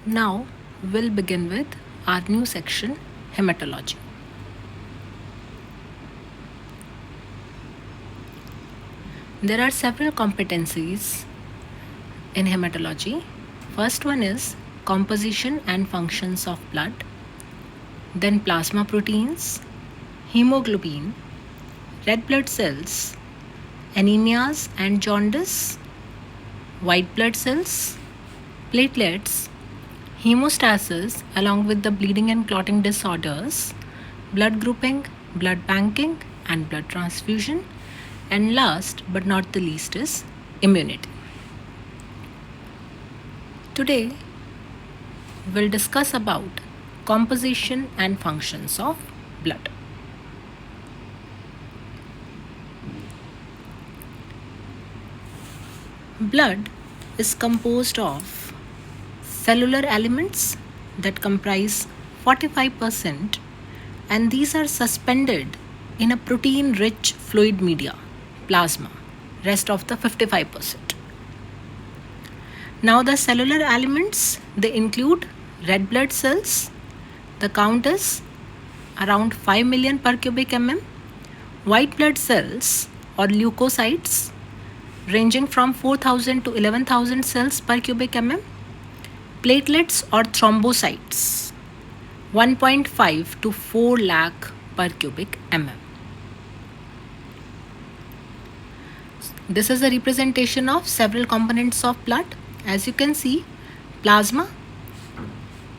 Now we'll begin with our new section, Hematology. There are several competencies in hematology. First one is composition and functions of blood, then plasma proteins, hemoglobin, red blood cells, anemias and jaundice, white blood cells, platelets, hemostasis along with the bleeding and clotting disorders, blood grouping, blood banking and blood transfusion, and last but not the least is immunity. Today we'll discuss about composition and functions of blood. Blood is composed of cellular elements that comprise 45%, and these are suspended in a protein rich fluid media, plasma, rest of the 55%. Now the cellular elements, they include red blood cells. The count is around 5 million per cubic mm. White blood cells or leukocytes ranging from 4,000 to 11,000 cells per cubic mm. Platelets or thrombocytes 1.5 to 4 lakh per cubic mm. This is a representation of several components of blood. As you can see, plasma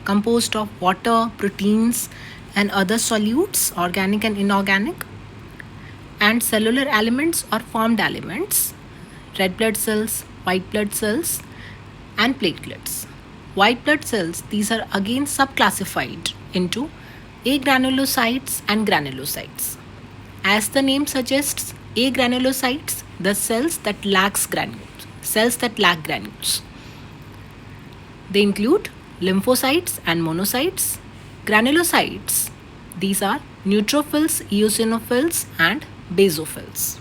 composed of water, proteins and other solutes, organic and inorganic, and cellular elements or formed elements, red blood cells, white blood cells and platelets. White blood cells, these are again subclassified into agranulocytes and granulocytes. As the name suggests, agranulocytes, the cells that lack granules. They include lymphocytes and monocytes. Granulocytes, these are neutrophils, eosinophils and basophils.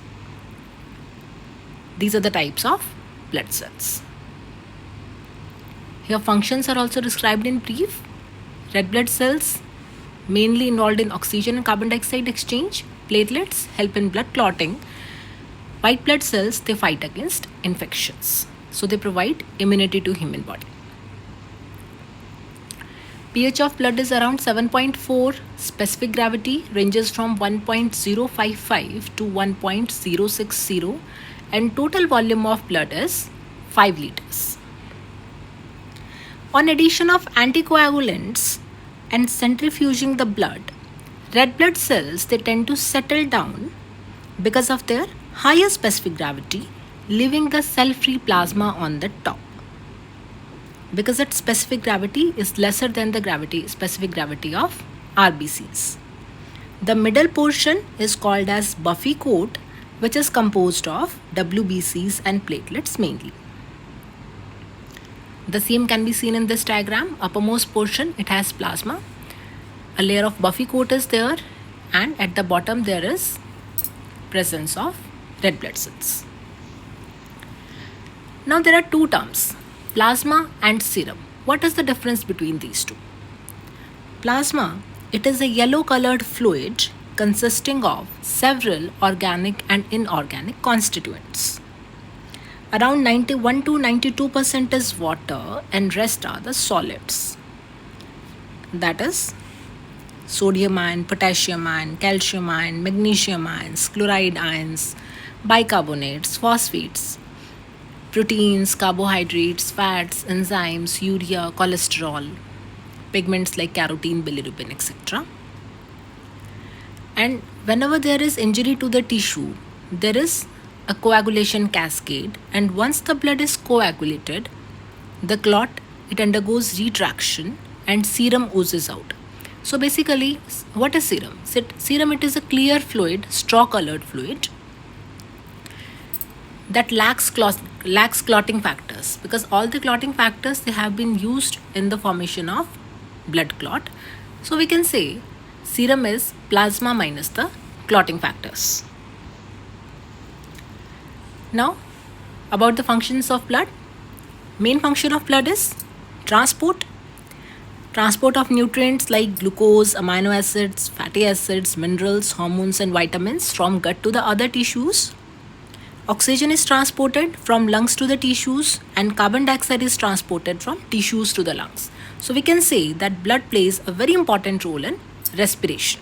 These are the types of blood cells. Here functions are also described in brief. Red blood cells mainly involved in oxygen and carbon dioxide exchange. Platelets help in blood clotting. White blood cells, they fight against infections. So they provide immunity to human body. pH of blood is around 7.4. Specific gravity ranges from 1.055 to 1.060 and total volume of blood is 5 liters. On addition of anticoagulants and centrifuging the blood, red blood cells, they tend to settle down because of their higher specific gravity, leaving the cell-free plasma on the top. Because its specific gravity is lesser than the specific gravity of RBCs. The middle portion is called as buffy coat, which is composed of WBCs and platelets mainly. The same can be seen in this diagram. Uppermost portion, it has plasma. A layer of buffy coat is there, and at the bottom there is presence of red blood cells. Now there are two terms, plasma and serum. What is the difference between these two? Plasma, it is a yellow colored fluid consisting of several organic and inorganic constituents. Around 91 to 92% is water and rest are the solids. That is sodium ion, potassium ion, calcium ion, magnesium ions, chloride ions, bicarbonates, phosphates, proteins, carbohydrates, fats, enzymes, urea, cholesterol, pigments like carotene, bilirubin, etc. And whenever there is injury to the tissue, there is a coagulation cascade, and once the blood is coagulated, the clot, it undergoes retraction and serum oozes out. So basically, what is serum? Serum, it is a clear fluid, straw colored fluid that lacks clotting factors, because all the clotting factors, they have been used in the formation of blood clot. So we can say serum is plasma minus the clotting factors. Now about the functions of blood. Main function of blood is transport, Transport of nutrients like glucose, amino acids, fatty acids, minerals, hormones, and vitamins from gut to the other tissues. Oxygen is transported from lungs to the tissues, and carbon dioxide is transported from tissues to the lungs. So we can say that blood plays a very important role in respiration.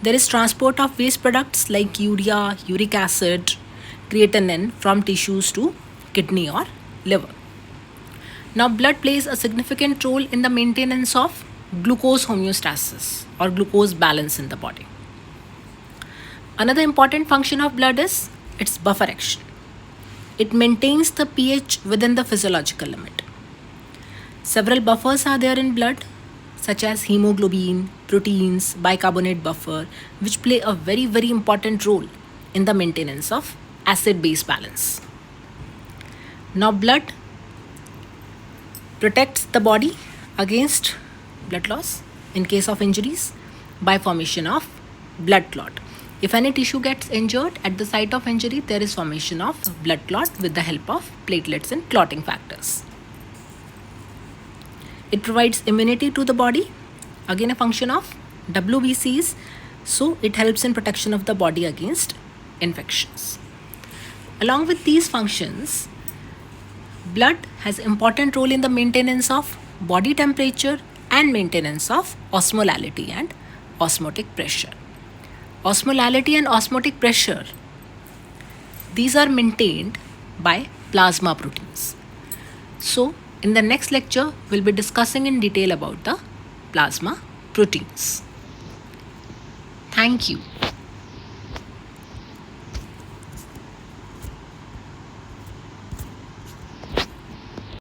There is transport of waste products like urea, uric acid, creatinine from tissues to kidney or liver. Now, blood plays a significant role in the maintenance of glucose homeostasis or glucose balance in the body. Another important function of blood is its buffer action. It maintains the pH within the physiological limit. Several buffers are there in blood, such as hemoglobin, proteins, bicarbonate buffer, which play a very, very important role in the maintenance of acid-base balance. Now, blood protects the body against blood loss in case of injuries by formation of blood clot. If any tissue gets injured, at the site of injury, there is formation of blood clot with the help of platelets and clotting factors. It provides immunity to the body, again a function of WBCs, so it helps in protection of the body against infections. Along with these functions, blood has important role in the maintenance of body temperature and maintenance of osmolality and osmotic pressure. Osmolality and osmotic pressure, these are maintained by plasma proteins. So, in the next lecture, we'll be discussing in detail about the plasma proteins. Thank you.